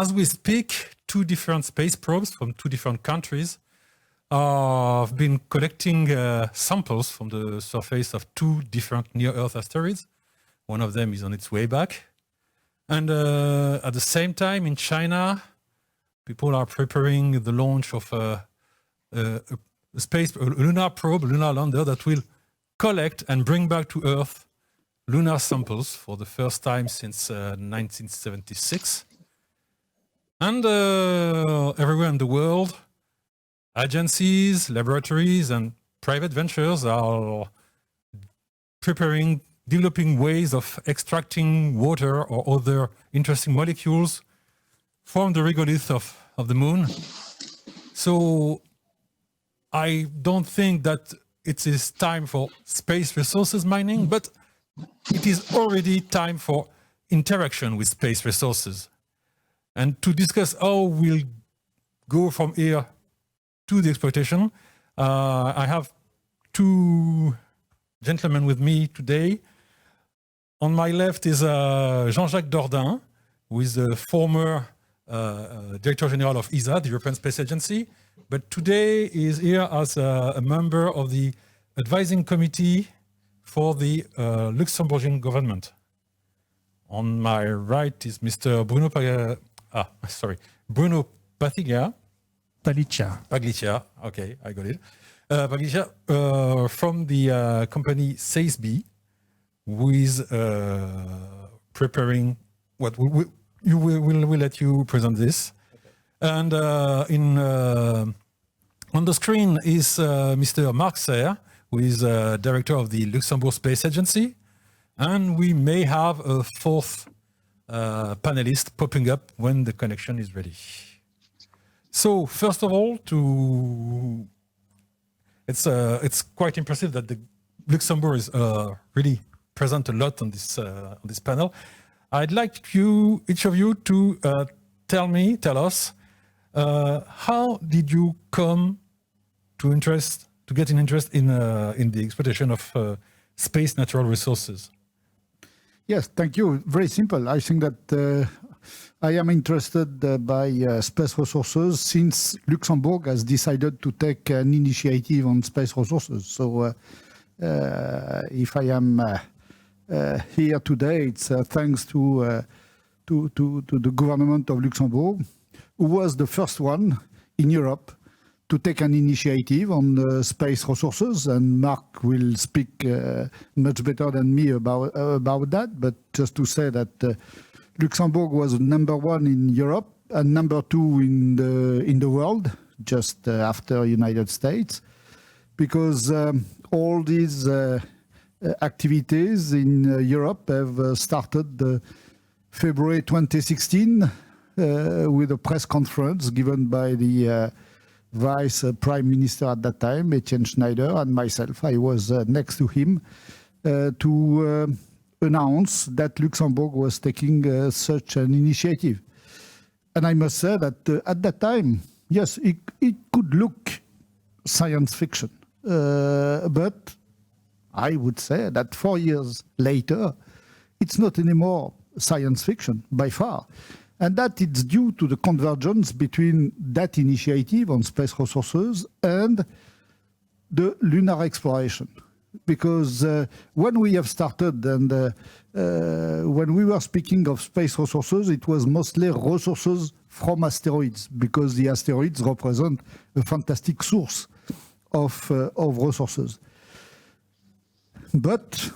as we speak, 2 different space probes from 2 different countries have been collecting samples from the surface of 2 different near-Earth asteroids. One of them is on its way back. And at the same time, in China, people are preparing the launch of a lunar probe, a lunar lander that will collect and bring back to Earth lunar samples for the first time since 1976. And everywhere in the world, agencies, laboratories, and private ventures are developing ways of extracting water or other interesting molecules from the regolith of the moon. So I don't think that it is time for space resources mining, but it is already time for interaction with space resources. And to discuss how we'll go from here to the exploitation, I have 2 gentlemen with me today. On my left is JeanJacques Dordain, who is the former Director General of ESA, the European Space Agency, but today is here as a member of the advising committee for the Luxembourgian government. On my right is Mr. Bruno Pagliccia. Okay, I got it. Pagliccia from the company SeisBEE, who is preparing what we'll let you present this. Okay. And on the screen is Mr. Marc, who is director of the Luxembourg Space Agency. And we may have a 4th panelist popping up when the connection is ready. So first of all, it's quite impressive that the Luxembourg is really present a lot on this panel. I'd like each of you to tell us how did you come to get an interest in the exploitation of space natural resources? Yes, thank you. Very simple. I think that I am interested by space resources since Luxembourg has decided to take an initiative on space resources. So if I am here today, it's thanks to the government of Luxembourg, who was the first one in Europe to take an initiative on space resources, and Marc will speak much better than me about that. But just to say that Luxembourg was #1 in Europe and #2 in the world, just after United States, because all these activities in Europe have started February 2016 with a press conference given by the Vice Prime Minister at that time, Etienne Schneider, and myself. I was next to him to announce that Luxembourg was taking such an initiative. And I must say that at that time, yes, it could look science fiction, but I would say that 4 years later, it's not anymore science fiction by far. And that it's due to the convergence between that initiative on space resources and the lunar exploration. Because when we have started and when we were speaking of space resources, it was mostly resources from asteroids, because the asteroids represent a fantastic source of resources. But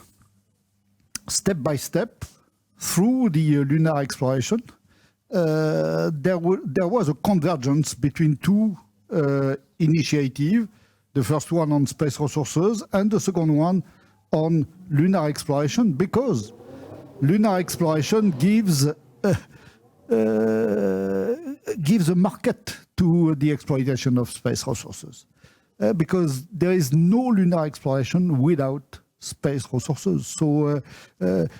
step by step, through the lunar exploration, there was a convergence between 2 initiatives, the first one on space resources and the second one on lunar exploration, because lunar exploration gives a market to the exploitation of space resources, because there is no lunar exploration without space resources. So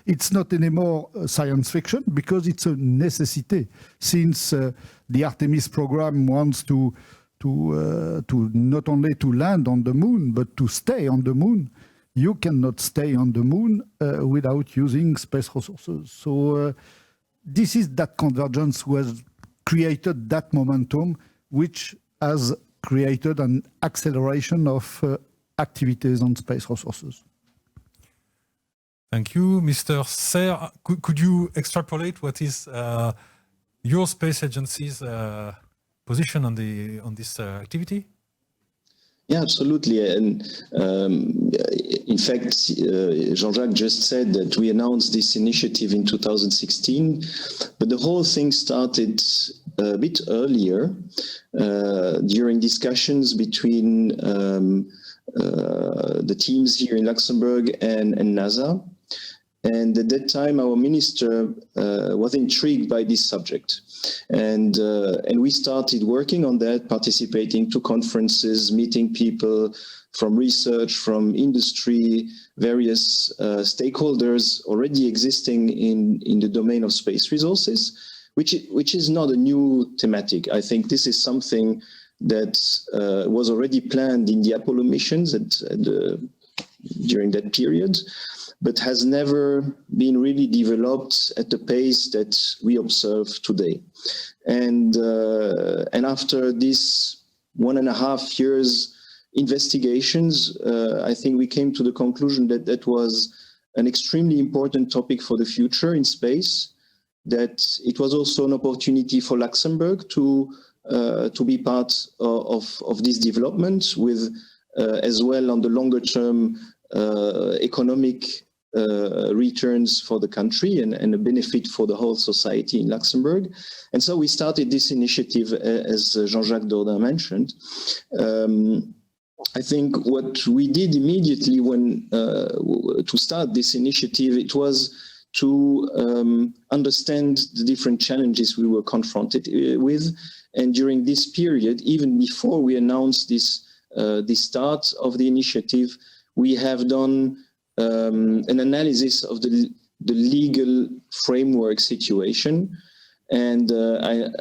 it's not anymore science fiction, because it's a necessity, since the Artemis program wants to not only to land on the moon, but to stay on the moon. You cannot stay on the moon without using space resources. So this is that convergence was created that momentum, which has created an acceleration of activities on space resources. Thank you, Mr. Serre. Could you extrapolate what is your space agency's position on this activity? Yeah, absolutely. And in fact, Jean-Jacques just said that we announced this initiative in 2016, but the whole thing started a bit earlier during discussions between the teams here in Luxembourg and NASA. And at that time, our minister was intrigued by this subject. And we started working on that, participating to conferences, meeting people from research, from industry, various stakeholders already existing in the domain of space resources, which is not a new thematic. I think this is something that was already planned in the Apollo missions during that period, but has never been really developed at the pace that we observe today. And after this 1.5 years investigations, I think we came to the conclusion that that was an extremely important topic for the future in space, that it was also an opportunity for Luxembourg to be part of this development with as well on the longer term economic returns for the country and a benefit for the whole society in Luxembourg. And so we started this initiative, as Jean-Jacques Dordain mentioned. I think what we did immediately when to start this initiative, it was to understand the different challenges we were confronted with. And during this period, even before we announced this start of the initiative, we have done an analysis of the legal framework situation. And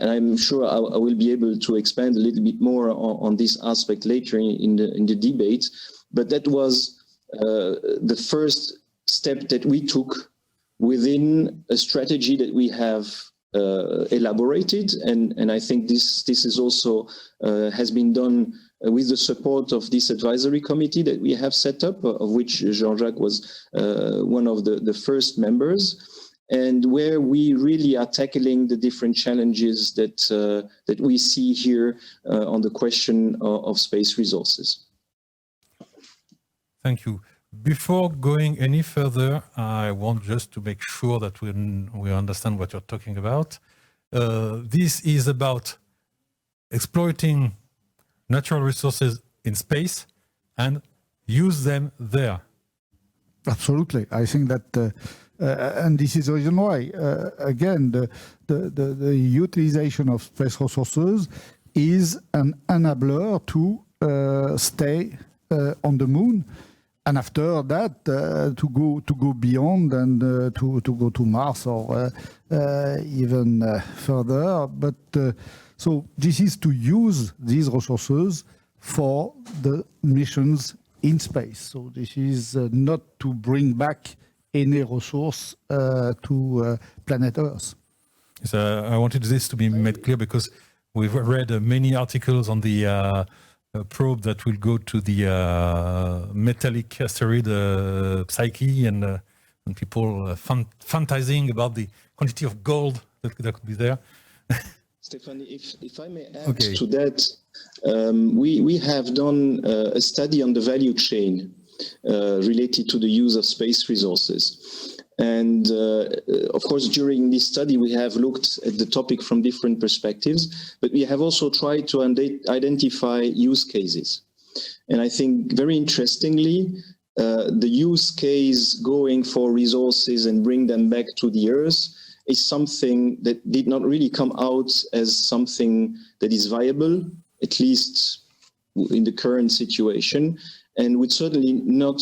I'm sure I will be able to expand a little bit more on this aspect later in the debate. But that was the first step that we took within a strategy that we have elaborated. And I think this is also has been done with the support of this advisory committee that we have set up, of which Jean-Jacques was one of the first members, and where we really are tackling the different challenges that we see here on the question of space resources. Thank you. Before going any further, I want just to make sure that we understand what you're talking about. This is about exploiting natural resources in space and use them there. Absolutely. I think that, and this is the reason why, again, the utilization of space resources is an enabler to stay on the moon. And after that, to go beyond and to go to Mars or even further. But so this is to use these resources for the missions in space. So this is not to bring back any resource to planet Earth. Yes, I wanted this to be made clear because we've read many articles on the probe that will go to the metallic asteroid Psyche, and people fantasizing about the quantity of gold that could be there. Stefan, if I may add to that, we have done a study on the value chain related to the use of space resources. And of course, during this study, we have looked at the topic from different perspectives, but we have also tried to identify use cases. And I think very interestingly, the use case going for resources and bring them back to the Earth is something that did not really come out as something that is viable, at least in the current situation, and would certainly not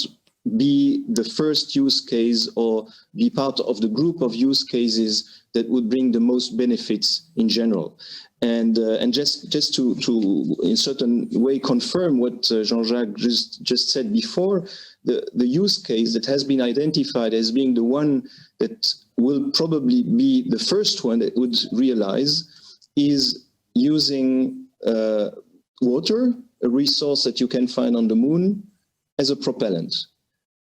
be the first use case or be part of the group of use cases that would bring the most benefits in general. And just to in certain way confirm what Jean-Jacques just said before, the use case that has been identified as being the one that will probably be the first one that would realize is using water, a resource that you can find on the moon, as a propellant.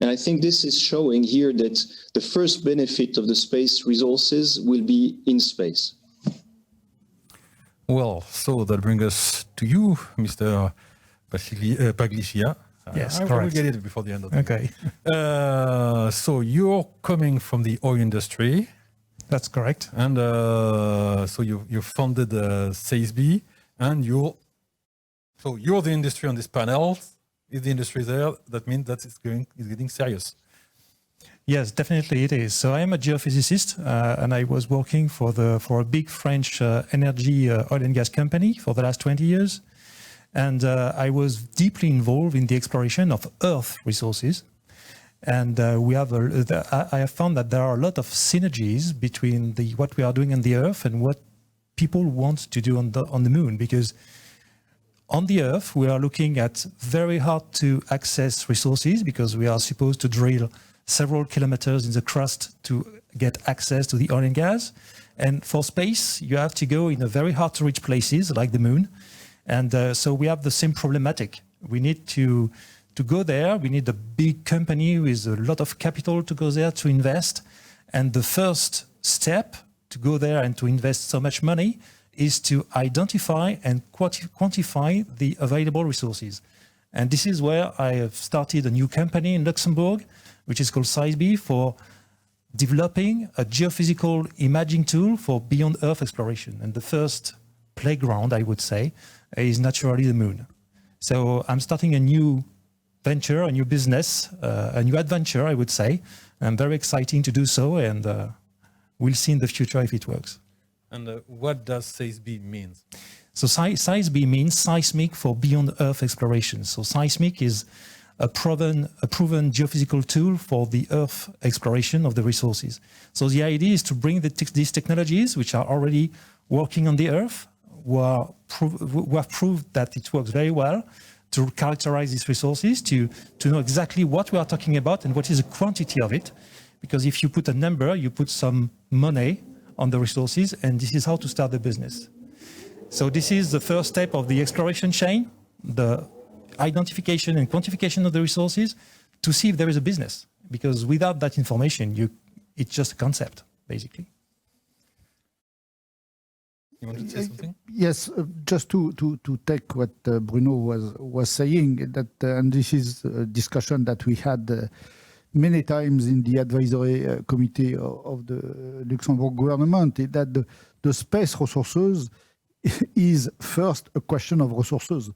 And I think this is showing here that the first benefit of the space resources will be in space. Well, so that brings us to you, Mr. Pagliccia. Yes, I correct. will get it before the end of the Okay, So you're coming from the oil industry, that's correct. and so you founded SeisBEE, and you're the industry on this panel. Is the industry there? That means that it's getting serious. Yes, definitely it is. So I am a geophysicist, and I was working for a big French energy oil and gas company for the last 20 years. And I was deeply involved in the exploration of Earth resources. And I have found that there are a lot of synergies between what we are doing on the Earth and what people want to do on the moon, because on the Earth, we are looking at very hard to access resources because we are supposed to drill several kilometers in the crust to get access to the oil and gas. And for space, you have to go in a very hard to reach places like the moon. And so we have the same problematic. We need to go there. We need a big company with a lot of capital to go there to invest. And the first step to go there and to invest so much money is to identify and quantify the available resources. And this is where I have started a new company in Luxembourg, which is called SeisBEE, for developing a geophysical imaging tool for beyond Earth exploration. And the first playground, I would say, is naturally the moon. So I'm starting a new venture, a new business, a new adventure, I would say. I'm very excited to do so, and we'll see in the future if it works. And what does SeisBEE mean? So SeisBEE means seismic for beyond Earth exploration. So seismic is a proven geophysical tool for the Earth exploration of the resources. So the idea is to bring these technologies, which are already working on the Earth, who have proved that it works very well, to characterize these resources, to know exactly what we are talking about and what is the quantity of it. Because if you put a number, you put some money on the resources, and this is how to start the business. So this is the first step of the exploration chain, the identification and quantification of the resources, to see if there is a business. Because without that information, it's just a concept, basically. You want to say something? Yes, just to take what Bruno was saying, that and this is a discussion that we had many times in the advisory committee of the Luxembourg government, that the space resources is first a question of resources,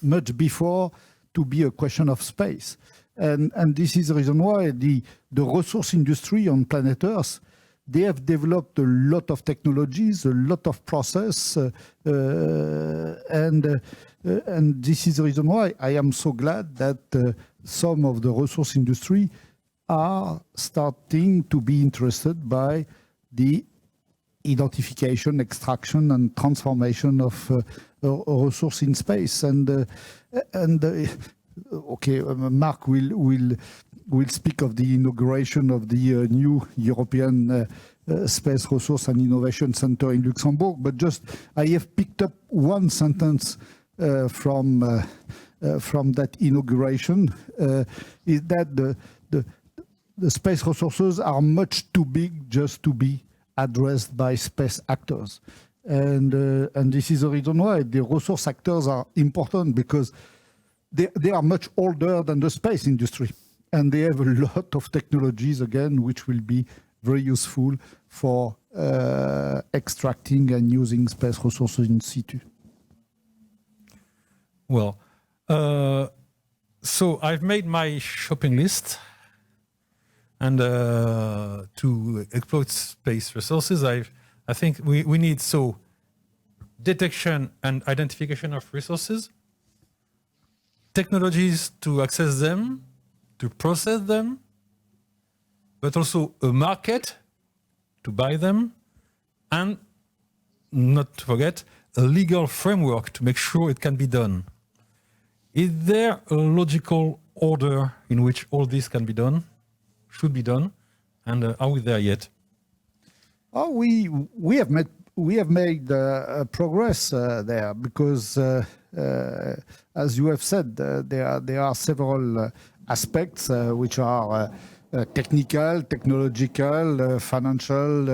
much before to be a question of space. And this is the reason why the resource industry on planet Earth, they have developed a lot of technologies, a lot of process, and this is the reason why I am so glad that some of the resource industry are starting to be interested by the identification, extraction, and transformation of a resource in space. Okay, Marc will speak of the inauguration of the new European Space Resource and Innovation Center in Luxembourg, but just I have picked up one sentence from that inauguration, is that the space resources are much too big just to be addressed by space actors. And this is the reason why the resource actors are important, because they are much older than the space industry. And they have a lot of technologies, again, which will be very useful for extracting and using space resources in situ. Well, so I've made my shopping list. And to exploit space resources, I think we need detection and identification of resources, technologies to access them, to process them, but also a market to buy them, and not to forget, a legal framework to make sure it can be done. Is there a logical order in which all this can be done? Should be done, and are we there yet? We have made we have made progress there because, as you have said, there are several aspects which are technical, technological, financial,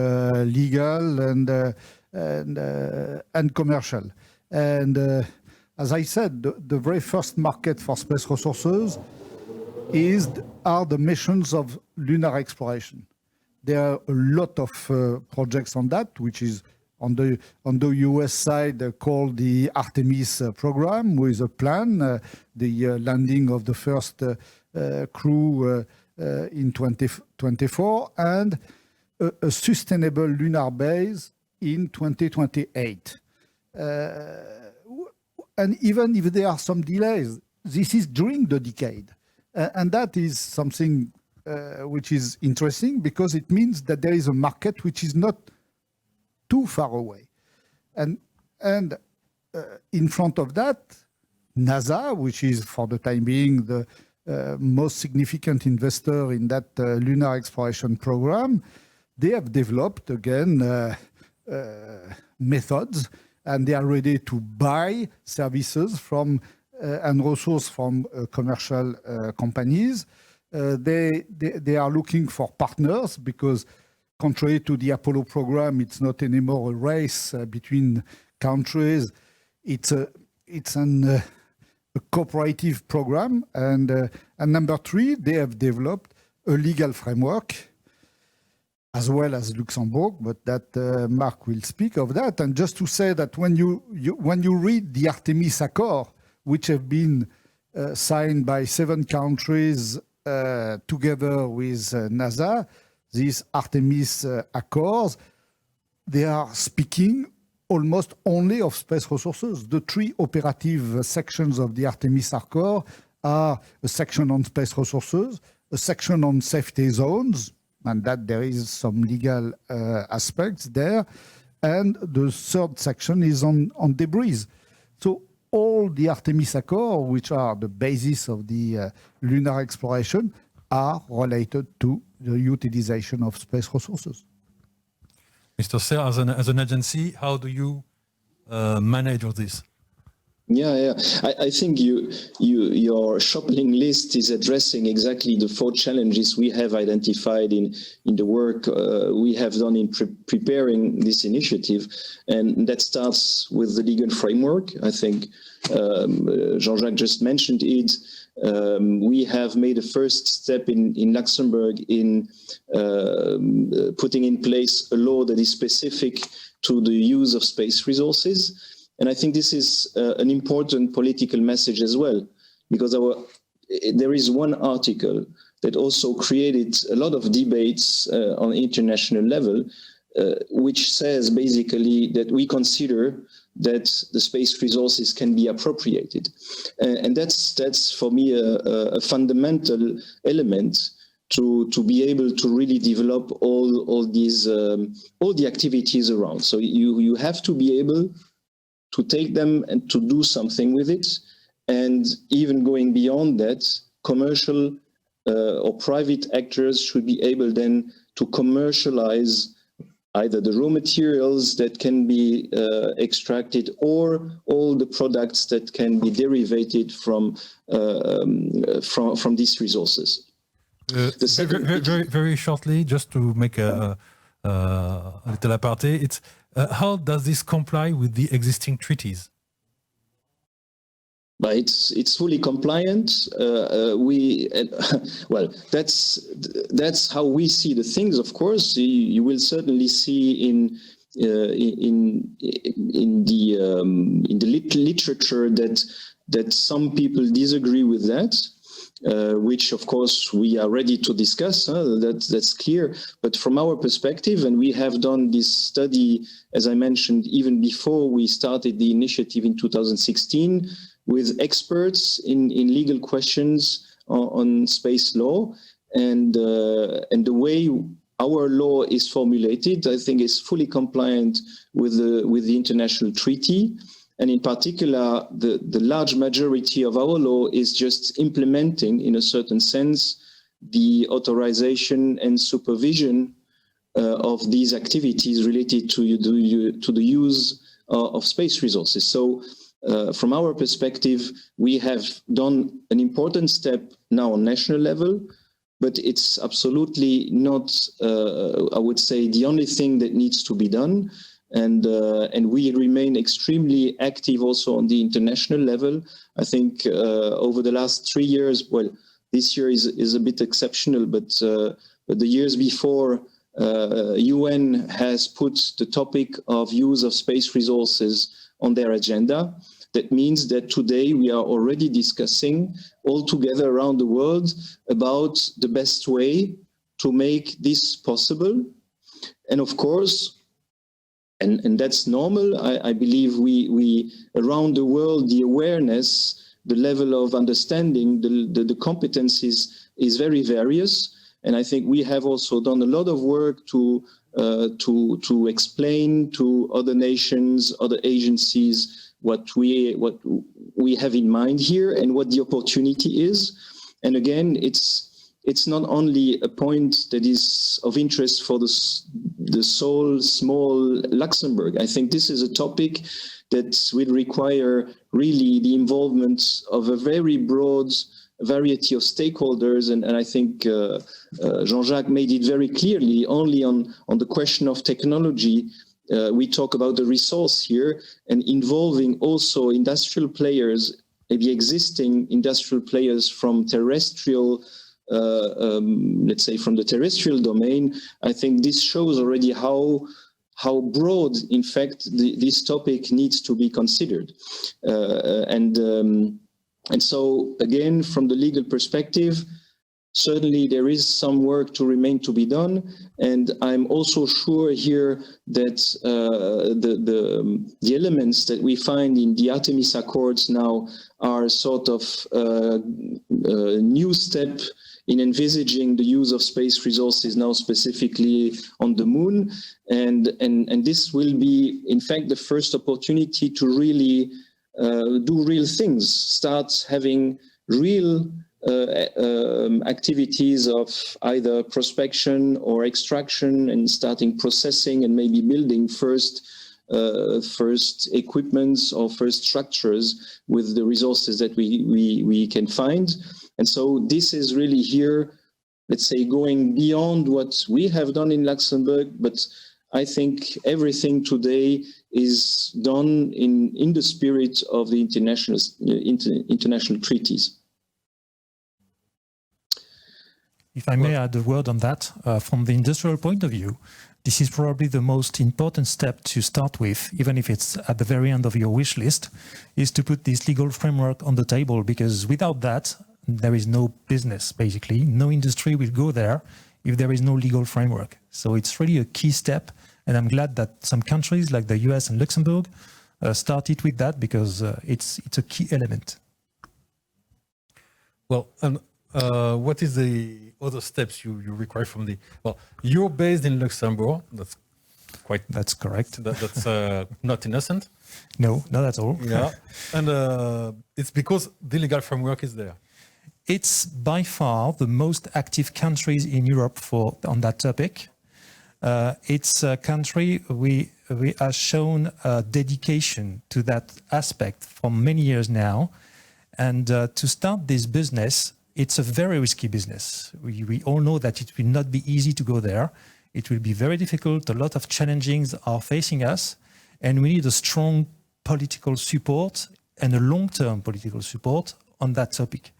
legal, and commercial. And as I said, the very first market for space resources are the missions of lunar exploration. There are a lot of projects on that, which is on the US side called the Artemis program, with a plan, the landing of the first crew in 2024, and a sustainable lunar base in 2028. And even if there are some delays, this is during the decade. And that is something which is interesting, because it means that there is a market which is not too far away. And in front of that, NASA, which is for the time being the most significant investor in that lunar exploration program, they have developed, again, methods, and they are ready to buy services from and resources from commercial companies. They are looking for partners, because contrary to the Apollo program, it's not anymore a race between countries. It's a cooperative program. And number three, they have developed a legal framework, as well as Luxembourg, but that Marc will speak of that. And just to say that when you read the Artemis Accord, which have been signed by 7 countries together with NASA, these Artemis Accords, they are speaking almost only of space resources. The 3 operative sections of the Artemis Accord are a section on space resources, a section on safety zones, and that there is some legal aspects there, and the third section is on debris. So all the Artemis Accords, which are the basis of the lunar exploration, are related to the utilization of space resources. Mr. Serre, as an agency, how do you manage all this? Yeah. I think your shopping list is addressing exactly the 4 challenges we have identified in the work we have done in preparing this initiative, and that starts with the legal framework. I think Jean-Jacques just mentioned it. We have made a first step in Luxembourg in putting in place a law that is specific to the use of space resources. And I think this is an important political message as well, because there is one article that also created a lot of debates on international level, which says basically that we consider that the space resources can be appropriated. And that's for me a fundamental element to be able to really develop all the activities around. So you have to be able to take them and to do something with it. And even going beyond that, commercial or private actors should be able then to commercialize either the raw materials that can be extracted or all the products that can be derivated from these resources. Very shortly, just to make a little aparté, it's how does this comply with the existing treaties? But it's fully compliant. Well, that's how we see the things. Of course, you will certainly see in the literature that some people disagree with that. Which of course we are ready to discuss, that's clear. But from our perspective, and we have done this study, as I mentioned, even before we started the initiative in 2016, with experts in legal questions on space law, and the way our law is formulated, I think is fully compliant with the international treaty. And in particular, the large majority of our law is just implementing, in a certain sense, the authorization and supervision of these activities related to the use of space resources. So from our perspective, we have done an important step now on national level, but it's absolutely not, I would say, the only thing that needs to be done. And we remain extremely active also on the international level. I think over the last 3 years, well, this year is a bit exceptional, but the years before, UN has put the topic of use of space resources on their agenda. That means that today we are already discussing all together around the world about the best way to make this possible. And of course, and that's normal, I believe we around the world, the awareness, the level of understanding, the competencies is very various. And I think we have also done a lot of work to explain to other nations, other agencies, what we have in mind here and what the opportunity is. And again, it's not only a point that is of interest for the sole small Luxembourg. I think this is a topic that will require really the involvement of a very broad variety of stakeholders, and I think Jean-Jacques made it very clearly. Only on the question of technology, we talk about the resource here, and involving also industrial players, maybe existing industrial players from terrestrial, let's say from the terrestrial domain. I think this shows already how broad, in fact, this topic needs to be considered, and so, again, from the legal perspective, certainly there is some work to remain to be done. And I'm also sure here that the elements that we find in the Artemis Accords now are sort of a new step in envisaging the use of space resources now specifically on the moon. And this will be, in fact, the first opportunity to really do real things, start having real activities of either prospection or extraction, and starting processing and maybe building first equipments or first structures with the resources that we can find. And so this is really here, let's say, going beyond what we have done in Luxembourg, but I think everything today is done in the spirit of the international treaties. If I may add a word on that, from the industrial point of view, this is probably the most important step to start with, even if it's at the very end of your wish list, is to put this legal framework on the table, because without that, there is no business, basically. No industry will go there if there is no legal framework. So it's really a key step. And I'm glad that some countries like the US and Luxembourg started with that, because it's a key element. Well, and what is the other steps you require from the... Well, you're based in Luxembourg. That's correct. That's not innocent. No, not at all. Yeah, and it's because the legal framework is there. It's by far the most active countries in Europe on that topic. It's a country we have shown dedication to that aspect for many years now. And to start this business, it's a very risky business. We all know that it will not be easy to go there. It will be very difficult. A lot of challenges are facing us, and we need a strong political support and a long-term political support on that topic.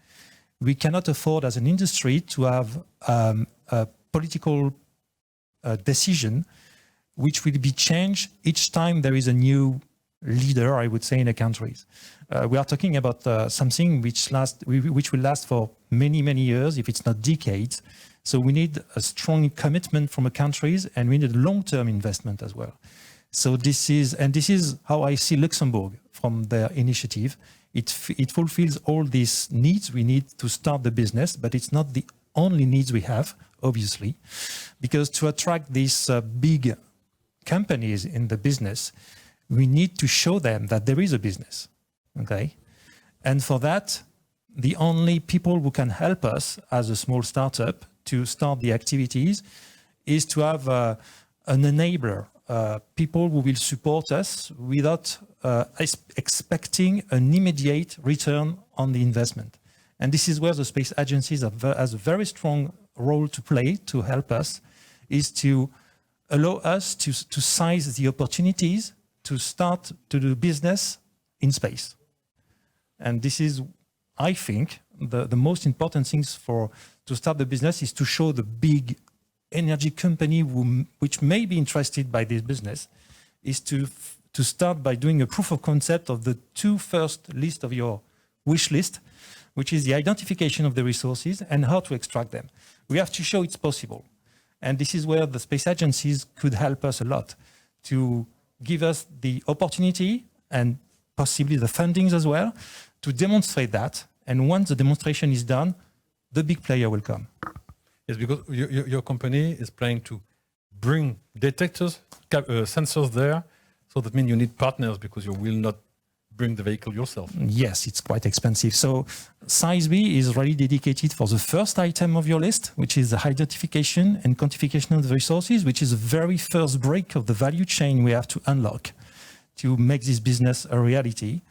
We cannot afford as an industry to have a political decision which will be changed each time there is a new leader, I would say, in a country. We are talking about something which will last for many, many years, if it's not decades. So we need a strong commitment from the countries, and we need long-term investment as well. So this is how I see Luxembourg from their initiative. It fulfills all these needs we need to start the business, but it's not the only needs we have, obviously, because to attract these big companies in the business, we need to show them that there is a business, okay? And for that, the only people who can help us as a small startup to start the activities is to have an enabler, people who will support us without expecting an immediate return on the investment. And this is where the space agencies has a very strong role to play to help us, is to allow us to size the opportunities to start to do business in space. And this is, I think, the most important things to start the business is to show the big energy company which may be interested by this business, is to start by doing a proof of concept of the two first list of your wish list, which is the identification of the resources and how to extract them. We have to show it's possible. And this is where the space agencies could help us a lot to give us the opportunity and possibly the fundings as well to demonstrate that. And once the demonstration is done, the big player will come. Yes, because your company is planning to bring detectors, sensors there. So that means you need partners because you will not bring the vehicle yourself. Yes, it's quite expensive. So SeisBEE is really dedicated for the first item of your list, which is the identification and quantification of the resources, which is the very first break of the value chain we have to unlock to make this business a reality.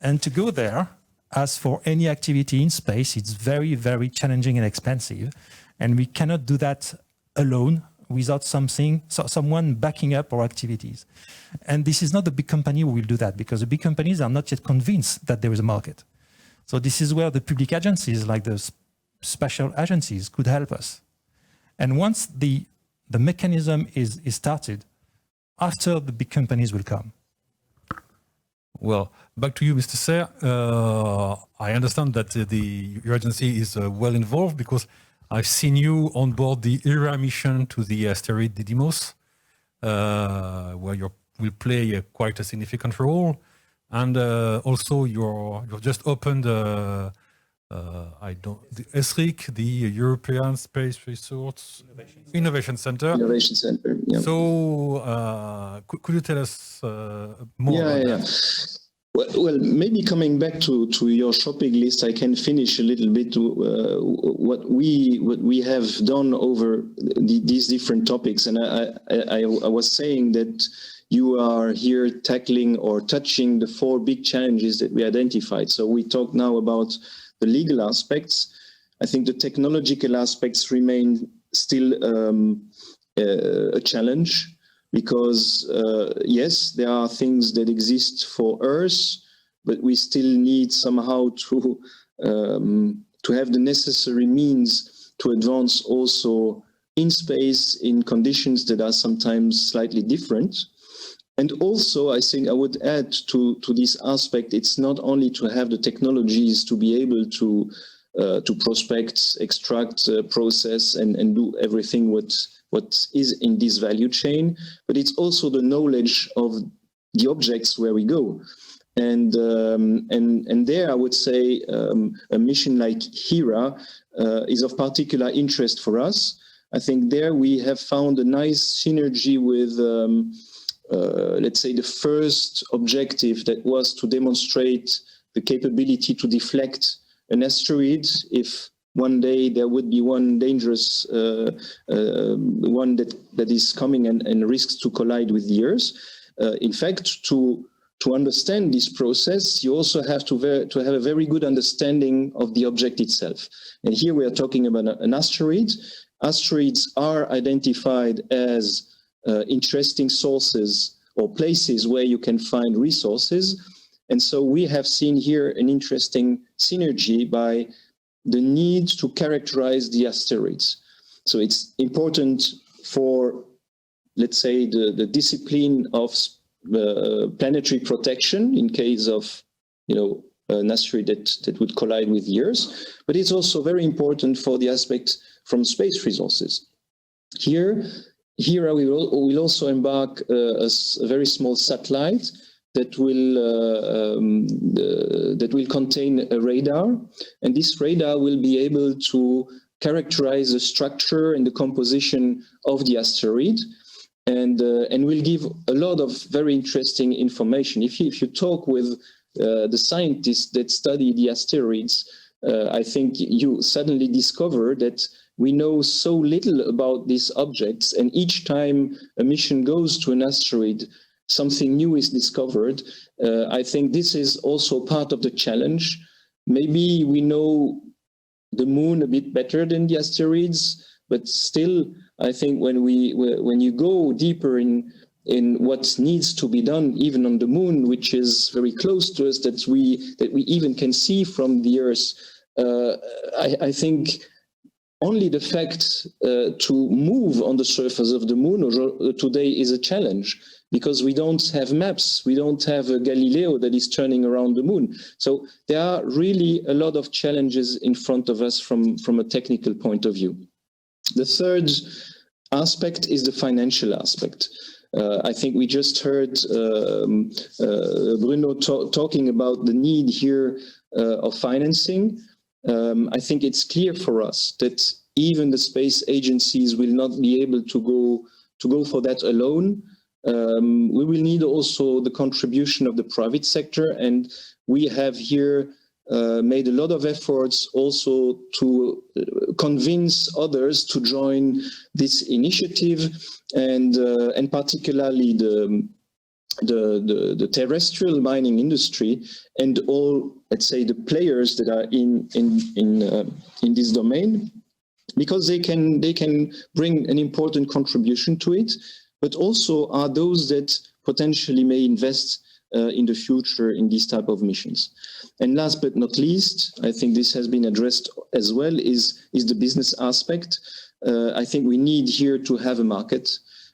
And to go there, as for any activity in space, it's very, very challenging and expensive. And we cannot do that alone without someone backing up our activities. And this is not the big company who will do that, because the big companies are not yet convinced that there is a market. So this is where the public agencies, like the special agencies, could help us. And once the mechanism is started, after the big companies will come. Well, back to you, Mr. Serre. I understand that your agency is well involved, because I've seen you on board the Hera mission to the asteroid Didymos, where you will play quite a significant role. And also you've just opened the ESRIC, the European Space Resource Innovation Center. Innovation Center, yeah. So could you tell us more about that? Well, maybe coming back to your shopping list, I can finish a little bit what we have done over these different topics. And I was saying that you are here tackling or touching the 4 big challenges that we identified. So we talk now about the legal aspects. I think the technological aspects remain still a challenge. Because yes, there are things that exist for Earth, but we still need somehow to have the necessary means to advance also in space in conditions that are sometimes slightly different. And also, I think I would add to this aspect, it's not only to have the technologies to be able to prospect, extract, process, and do everything what is in this value chain, but it's also the knowledge of the objects where we go. And there I would say a mission like Hera is of particular interest for us. I think there we have found a nice synergy with, let's say, the first objective that was to demonstrate the capability to deflect an asteroid if one day there would be one dangerous one that is coming and risks to collide with the Earth. In fact, to understand this process, you also have to have a very good understanding of the object itself. And here we are talking about an asteroid. Asteroids are identified as interesting sources or places where you can find resources. And so we have seen here an interesting synergy by the need to characterize the asteroids. So it's important for, let's say, the discipline of planetary protection in case of, an asteroid that would collide with the Earth, but it's also very important for the aspect from space resources. Here we will also embark a very small satellite that will contain a radar, and this radar will be able to characterize the structure and the composition of the asteroid, and will give a lot of very interesting information. If you talk with the scientists that study the asteroids, I think you suddenly discover that we know so little about these objects, and each time a mission goes to an asteroid, something new is discovered. I think this is also part of the challenge. Maybe we know the moon a bit better than the asteroids, but still, I think when you go deeper in what needs to be done, even on the moon, which is very close to us, that we even can see from the Earth, I think only the fact to move on the surface of the moon today is a challenge, because we don't have maps, we don't have a Galileo that is turning around the moon. So there are really a lot of challenges in front of us from a technical point of view. The third aspect is the financial aspect. I think we just heard Bruno talking about the need here of financing. I think it's clear for us that even the space agencies will not be able to go for that alone. We will need also the contribution of the private sector, and we have here made a lot of efforts also to convince others to join this initiative, and particularly the terrestrial mining industry and all, let's say, the players that are in this domain, because they can bring an important contribution to it, but also are those that potentially may invest in the future in these type of missions. And last but not least, I think this has been addressed as well, is the business aspect. I think we need here to have a market,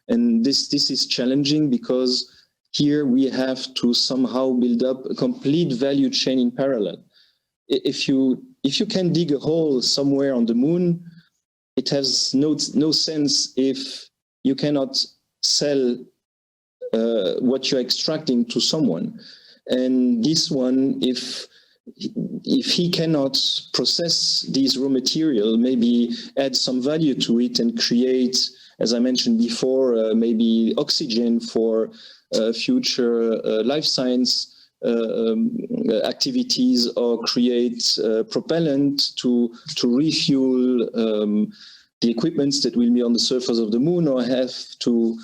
and this is challenging, because here we have to somehow build up a complete value chain in parallel. If you can dig a hole somewhere on the moon, it has no sense if you cannot sell what you're extracting to someone. And this one, if he cannot process these raw material, maybe add some value to it and create, as I mentioned before, maybe oxygen for future life science activities, or create propellant to refuel the equipments that will be on the surface of the moon, or have to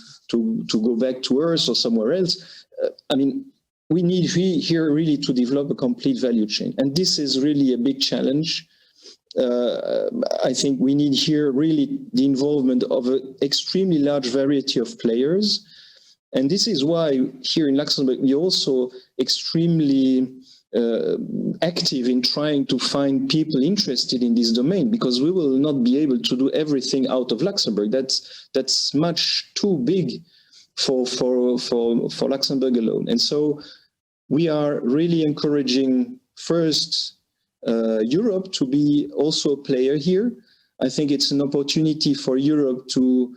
go back to Earth or somewhere else. I mean, we need here really to develop a complete value chain. And this is really a big challenge. I think we need here really the involvement of an extremely large variety of players. And this is why here in Luxembourg, we're also extremely active in trying to find people interested in this domain, because we will not be able to do everything out of Luxembourg. That's much too big for Luxembourg alone. And so we are really encouraging first Europe to be also a player here. I think it's an opportunity for Europe to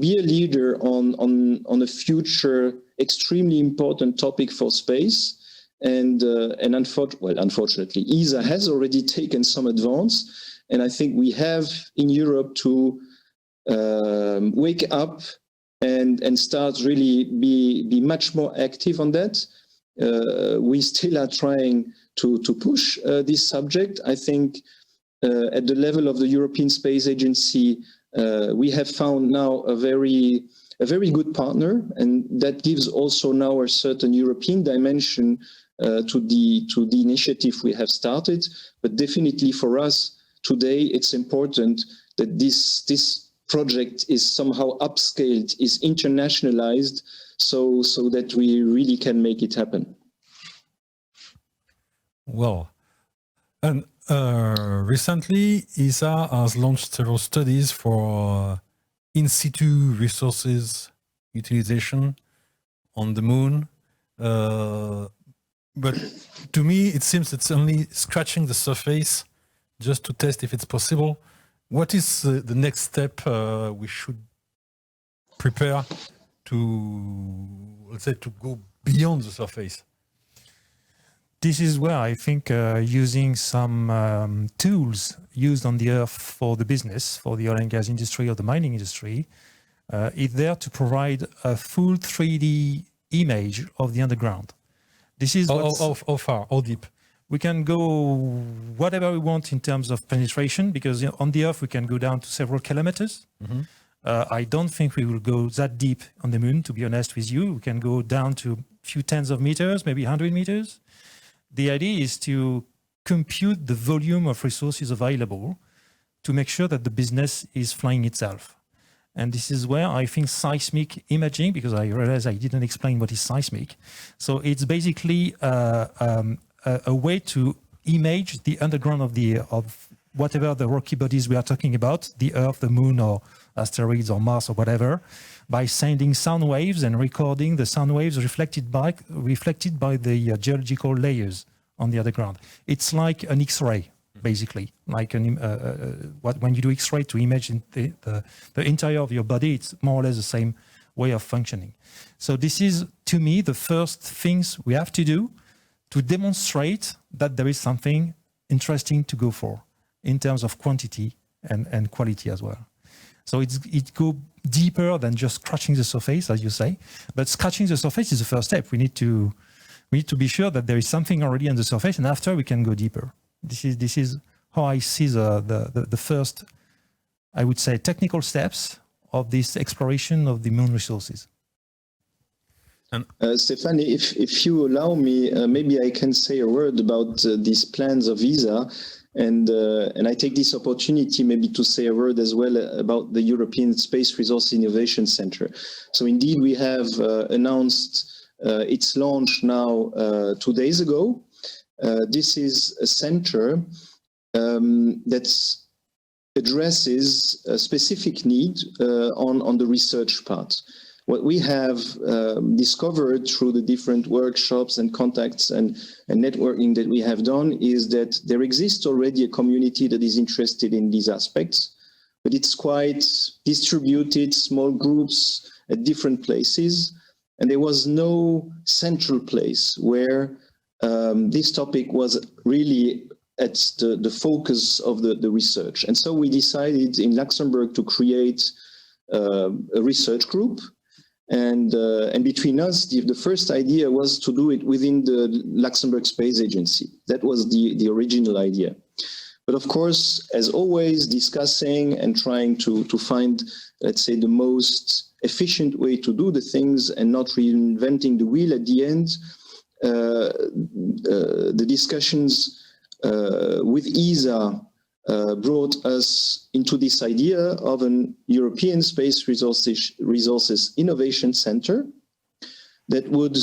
be a leader on a future extremely important topic for space. And unfortunately, ESA has already taken some advance, and I think we have in Europe to wake up and start really be much more active on that. We still are trying to push this subject. I think at the level of the European Space Agency, we have found now a very good partner, and that gives also now a certain European dimension to the initiative we have started. But definitely for us today, it's important that this project is somehow upscaled, is internationalized, so that we really can make it happen. Well, and recently ESA has launched several studies for in situ resources utilization on the moon. But to me, it seems it's only scratching the surface just to test if it's possible. What is the next step we should prepare to, let's say, to go beyond the surface? This is where I think using some tools used on the Earth for the business, for the oil and gas industry or the mining industry, is there to provide a full 3D image of the underground. This is how far, how deep? We can go whatever we want in terms of penetration, because on the Earth we can go down to several kilometers. I don't think we will go that deep on the moon, to be honest with you. We can go down to a few tens of meters, maybe 100 meters. The idea is to compute the volume of resources available to make sure that the business is flying itself. And this is where I think seismic imaging, because I realize I didn't explain what is seismic. So it's basically a way to image the underground of whatever the rocky bodies we are talking about, the Earth, the Moon, or asteroids, or Mars, or whatever, by sending sound waves and recording the sound waves reflected by the geological layers on the underground. It's like an X-ray, basically, like when you do X-ray to image the interior of your body. It's more or less the same way of functioning. So this is, to me, the first things we have to do to demonstrate that there is something interesting to go for in terms of quantity and quality as well. So it go deeper than just scratching the surface, as you say. But scratching the surface is the first step. We need to be sure that there is something already on the surface, and after we can go deeper. This is how I see the first, I would say, technical steps of this exploration of the moon resources. Stefan, if you allow me, maybe I can say a word about these plans of ESA, and I take this opportunity maybe to say a word as well about the European Space Resource Innovation Center. So indeed, we have announced its launch now 2 days ago. This is a center that addresses a specific need on the research part. What we have discovered through the different workshops and contacts and networking that we have done is that there exists already a community that is interested in these aspects, but it's quite distributed, small groups at different places, and there was no central place where this topic was really at the focus of the research. And so we decided in Luxembourg to create a research group. And between us, the first idea was to do it within the Luxembourg Space Agency. That was the original idea. But of course, as always, discussing and trying to find, let's say, the most efficient way to do the things and not reinventing the wheel at the end, the discussions with ESA brought us into this idea of an European Space Resources Innovation Center that would,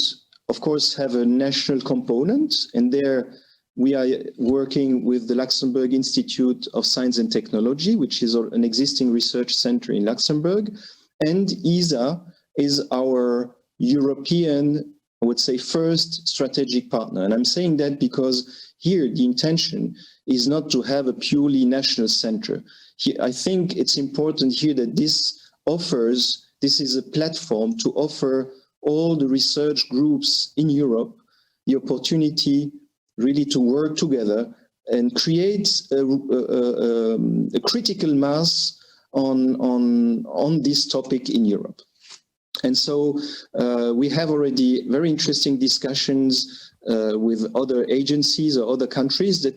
of course, have a national component. And there we are working with the Luxembourg Institute of Science and Technology, which is an existing research center in Luxembourg. And ESA is our European, I would say, first strategic partner. And I'm saying that because here the intention is not to have a purely national center. I think it's important here that this is a platform to offer all the research groups in Europe the opportunity really to work together and create a critical mass on this topic in Europe. And so we have already very interesting discussions with other agencies or other countries that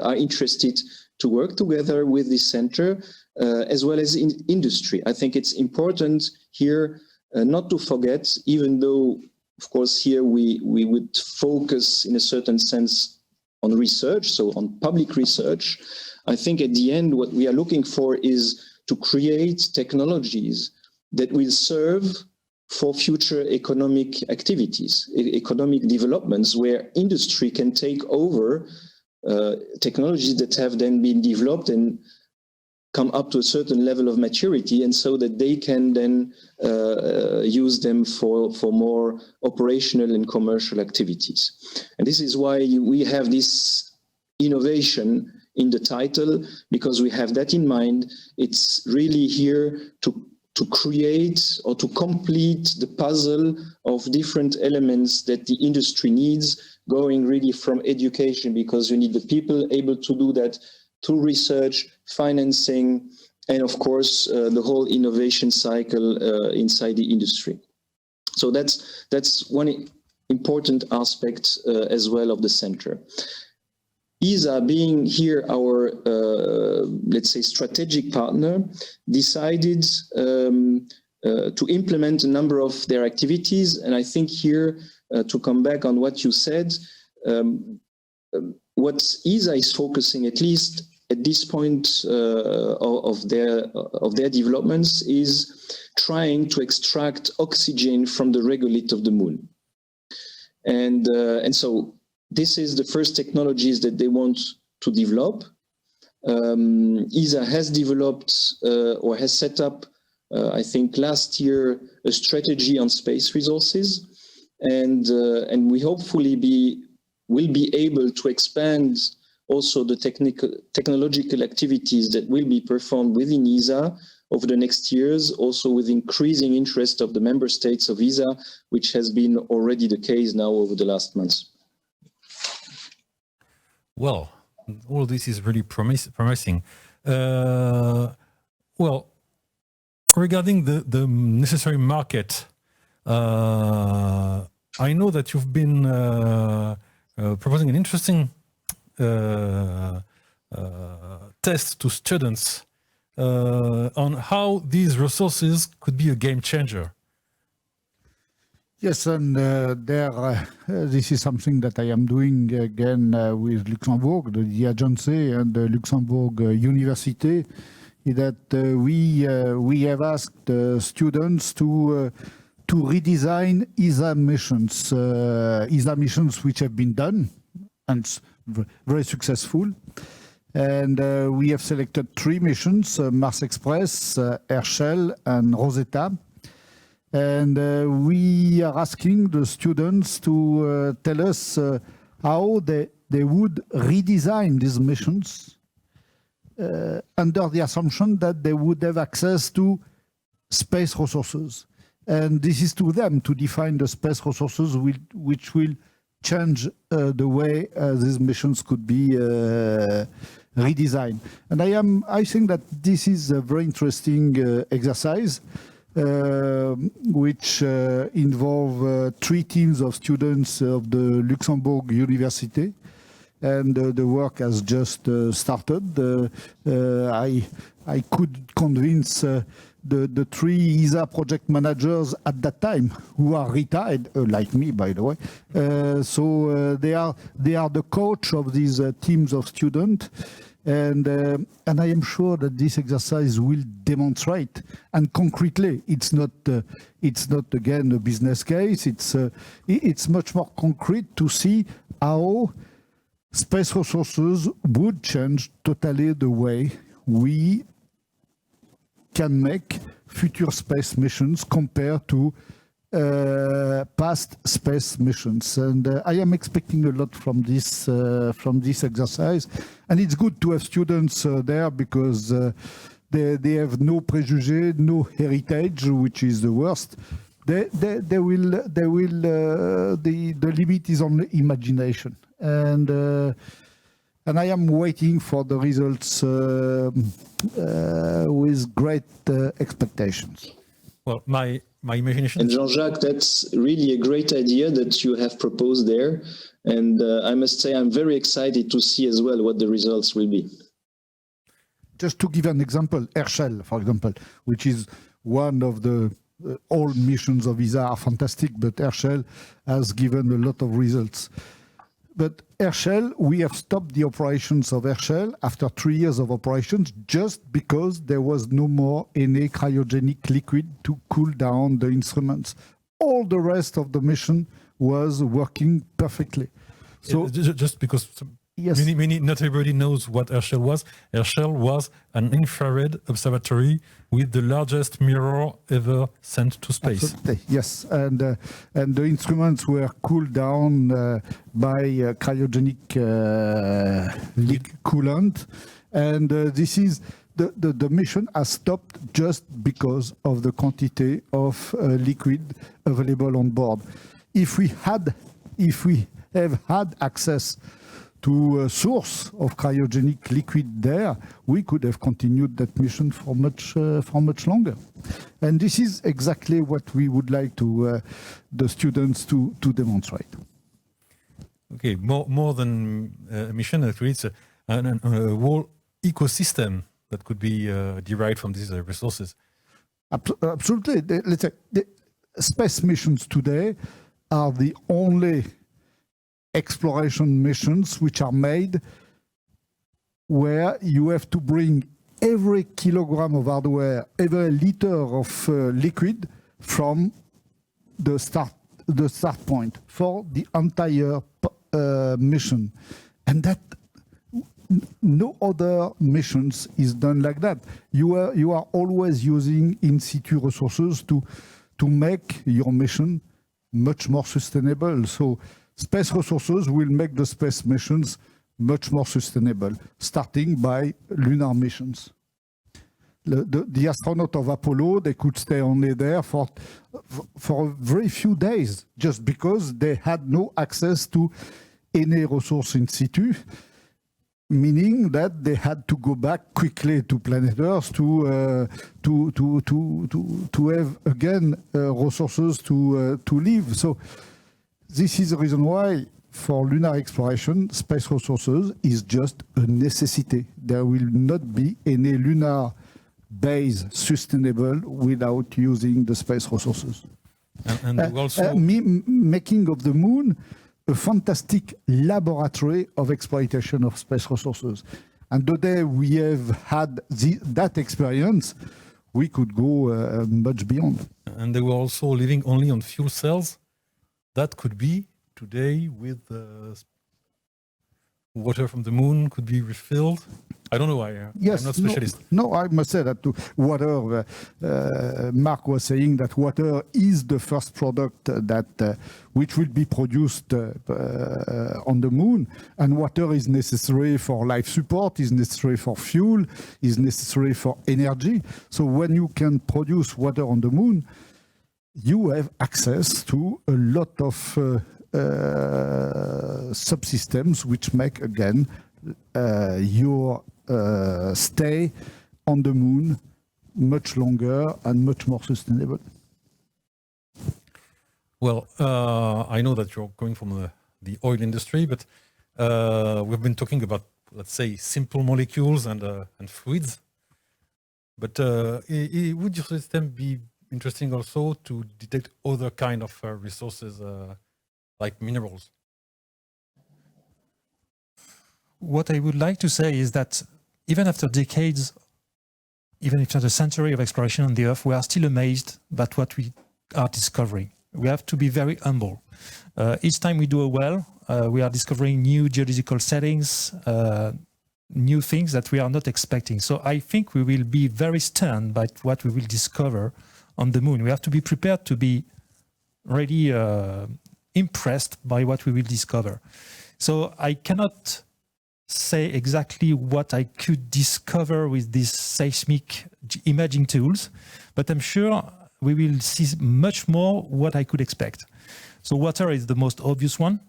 are interested to work together with this center, as well as in industry. I think it's important here not to forget, even though, of course, here we would focus in a certain sense on research, so on public research. I think at the end, what we are looking for is to create technologies that will serve for future economic activities, economic developments, where industry can take over technologies that have then been developed and come up to a certain level of maturity, and so that they can then use them for more operational and commercial activities. And this is why we have this innovation in the title, because we have that in mind. It's really here to create or to complete the puzzle of different elements that the industry needs, going really from education, because you need the people able to do that, to research, financing, and of course, the whole innovation cycle inside the industry. So that's one important aspect as well of the center. ESA, being here our, let's say, strategic partner, decided to implement a number of their activities. And I think here, to come back on what you said, what ESA is focusing, at least at this point of their developments, is trying to extract oxygen from the regolith of the moon. And so this is the first technologies that they want to develop. ESA has developed or has set up, I think last year, a strategy on space resources, and we hopefully will be able to expand also the technological activities that will be performed within ESA over the next years, also with increasing interest of the member states of ESA, which has been already the case now over the last months. Well, all this is really promising. Well, regarding the necessary market, I know that you've been proposing an interesting test to students on how these resources could be a game changer. Yes, and this is something that I am doing again with Luxembourg, the agency and the Luxembourg University, that we have asked students to redesign ESA missions which have been done and very successful. And we have selected 3 missions, Mars Express, Airshell and Rosetta. And we are asking the students to tell us how they would redesign these missions under the assumption that they would have access to space resources. And this is to them to define the space resources which will change the way these missions could be redesigned. And I think that this is a very interesting exercise, which involve 3 teams of students of the Luxembourg University, and the work has just started. I could convince the 3 ESA project managers at that time, who are retired, like me, by the way. So they are the coach of these teams of students. And I am sure that this exercise will demonstrate, and concretely, it's not again a business case. It's much more concrete to see how space resources would change totally the way we can make future space missions compared to past space missions. And I am expecting a lot from this exercise. And it's good to have students there because they have no prejudice, no heritage, which is the worst. The limit is on imagination. And I am waiting for the results with great expectations. Well, my imagination. And Jean-Jacques, that's really a great idea that you have proposed there. And I must say, I'm very excited to see as well what the results will be. Just to give an example, Airshell, for example, which is one of the all missions of ESA are fantastic, but Airshell has given a lot of results. But Airshell, we have stopped the operations of Airshell after 3 years of operations just because there was no more any cryogenic liquid to cool down the instruments. All the rest of the mission was working perfectly. So just because yes. not everybody knows what Airshell was. Airshell was an infrared observatory with the largest mirror ever sent to space. Absolutely. Yes, and the instruments were cooled down by cryogenic coolant, and this is the mission has stopped just because of the quantity of liquid available on board. If we have had access to a source of cryogenic liquid there, we could have continued that mission for much longer. And this is exactly what we would like to the students to demonstrate. Okay, more than a mission, actually, it's a whole ecosystem that could be derived from these resources. Absolutely. Let's say the space missions today are the only exploration missions which are made where you have to bring every kilogram of hardware, every liter of liquid from the start point for the entire mission. And that no other missions is done like that. You are always using in situ resources to make your mission much more sustainable. So space resources will make the space missions much more sustainable, starting by lunar missions. The astronaut of Apollo, they could stay only there for very few days, just because they had no access to any resource in situ, meaning that they had to go back quickly to planet Earth to have again resources to live. So this is the reason why for lunar exploration, space resources is just a necessity. There will not be any lunar base sustainable without using the space resources. And also making of the moon a fantastic laboratory of exploitation of space resources. And the day we have had that experience, we could go much beyond. And they were also living only on fuel cells. That could be today with water from the moon could be refilled. I don't know. Yes, I'm not a specialist. No, I must say that water, Marc was saying that water is the first product that which will be produced on the moon. And water is necessary for life support, is necessary for fuel, is necessary for energy. So when you can produce water on the moon, you have access to a lot of subsystems which make, again, your stay on the moon much longer and much more sustainable. Well, I know that you're coming from the oil industry, but we've been talking about, let's say, simple molecules and fluids. But would your system be interesting also to detect other kind of resources like minerals? What I would like to say is that even after decades, even after a century of exploration on the Earth, we are still amazed by what we are discovering. We have to be very humble. Each time we do a well, we are discovering new geological settings, new things that we are not expecting. So I think we will be very stunned by what we will discover on the moon. We have to be prepared to be really impressed by what we will discover. So I cannot say exactly what I could discover with these seismic imaging tools, but I'm sure we will see much more what I could expect. So water is the most obvious one.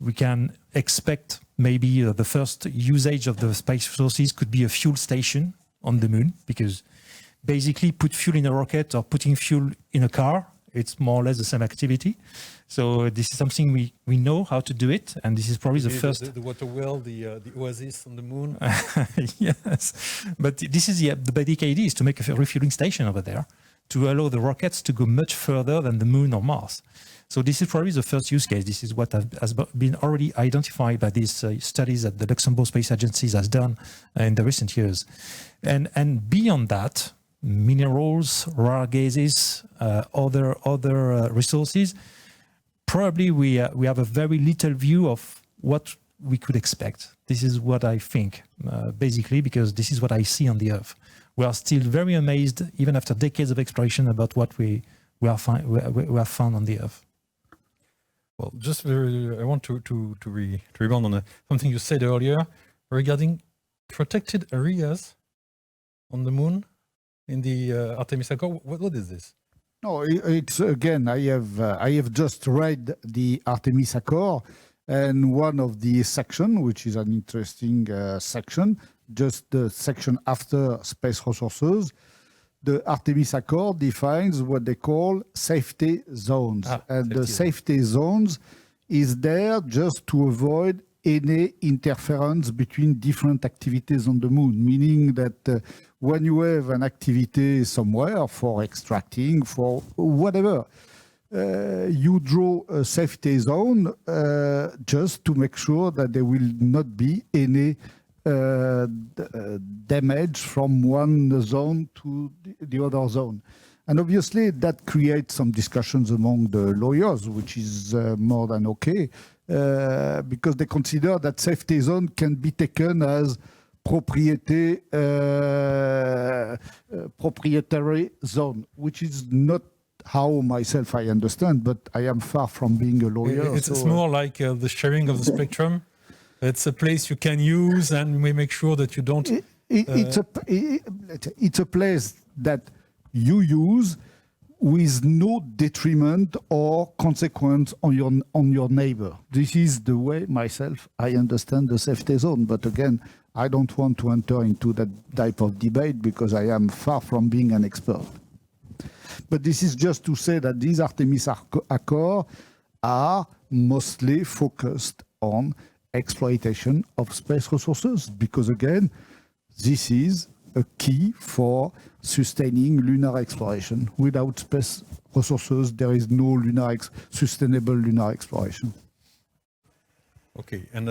We can expect maybe the first usage of the space resources could be a fuel station on the moon, because basically put fuel in a rocket or putting fuel in a car, it's more or less the same activity. So this is something we know how to do it, and this is probably the first. The water well, the oasis on the moon. Yes, but this is the basic idea, is to make a refueling station over there to allow the rockets to go much further than the moon or Mars. So this is probably the first use case. This is what has been already identified by these studies that the Luxembourg Space Agency has done in the recent years. And beyond that, minerals, rare gases, other resources, probably we have a very little view of what we could expect. This is what I think, basically, because this is what I see on the Earth. We are still very amazed, even after decades of exploration, about what we have found on the Earth. Well, just I want to rebound on something you said earlier regarding protected areas on the moon in the Artemis Accord. What is this? No, it's again. I have just read the Artemis Accord, And one of the section, which is an interesting section, just the section after space resources, the Artemis Accord defines what they call safety zones. And the safety zones is there just to avoid any interference between different activities on the moon, meaning that when you have an activity somewhere for extracting, for whatever, you draw a safety zone just to make sure that there will not be any damage from one zone to the other zone. And obviously that creates some discussions among the lawyers, which is more than okay, because they consider that safety zone can be taken as proprietary zone, which is not how myself I understand, but I am far from being a lawyer. It's more like the sharing of the spectrum. It's a place you can use, and we make sure that you don't. It's a place that you use with no detriment or consequence on your neighbor. This is the way myself I understand the safety zone. But again, I don't want to enter into that type of debate because I am far from being an expert. But this is just to say that these Artemis Accords are mostly focused on exploitation of space resources, because again, this is a key for sustaining lunar exploration. Without space resources, there is no sustainable lunar exploration. Okay, and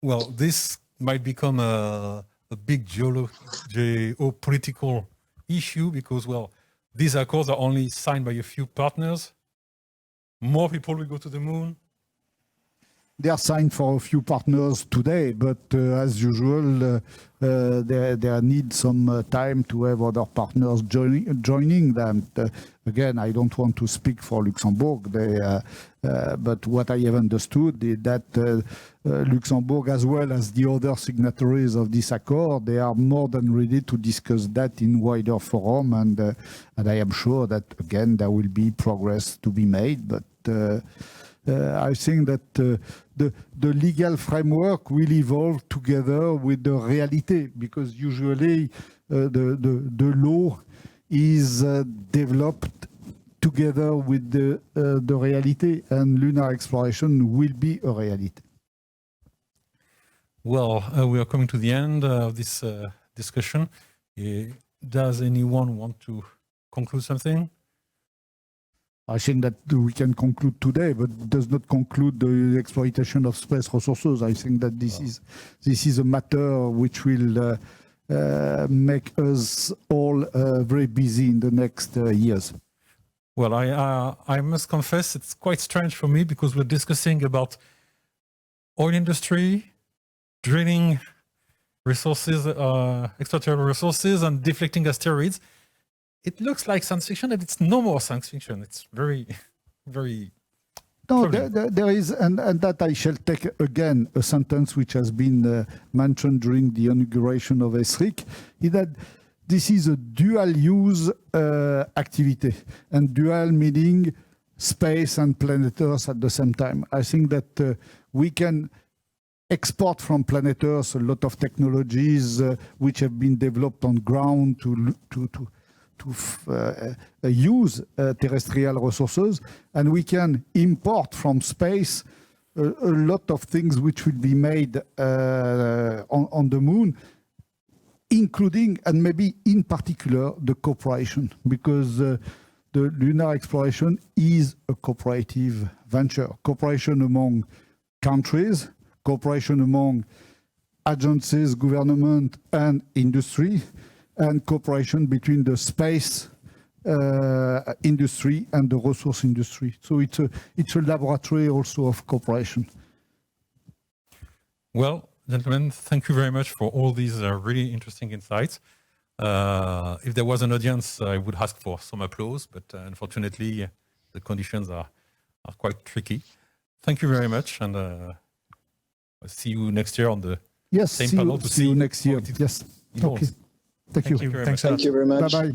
well, this might become a big geopolitical issue because, well, these accords are only signed by a few partners. More people will go to the moon. They are signed for a few partners today, but as usual, they need some time to have other partners joining them. Again, I don't want to speak for Luxembourg, but what I have understood is that Luxembourg, as well as the other signatories of this accord, they are more than ready to discuss that in wider forum, and I am sure that, again, there will be progress to be made, but I think that the legal framework will evolve together with the reality, because usually the law is developed together with the reality, and lunar exploration will be a reality. Well, we are coming to the end of this discussion. Does anyone want to conclude something? I think that we can conclude today, but does not conclude the exploitation of space resources. I think that this is a matter which will make us all very busy in the next years. Well, I must confess it's quite strange for me because we're discussing about oil industry, drilling resources, extraterrestrial resources, and deflecting asteroids. It looks like science fiction, and it's no more science fiction. It's very, very... No, there is, and that I shall take again a sentence which has been mentioned during the inauguration of ESRIC, is that this is a dual-use activity, and dual meaning space and planet Earth at the same time. I think that we can export from planet Earth a lot of technologies which have been developed on ground to use terrestrial resources, and we can import from space a lot of things which will be made on the moon, including and maybe in particular the cooperation, because the lunar exploration is a cooperative venture. Cooperation among countries, cooperation among agencies, government and industry, and cooperation between the space industry and the resource industry. So it's a laboratory also of cooperation. Well, gentlemen, thank you very much for all these really interesting insights. If there was an audience, I would ask for some applause, but unfortunately, the conditions are quite tricky. Thank you very much, and I'll see you next year on the same panel to see you next year. Yes. Okay. Thank you. Thank you very much. Bye-bye.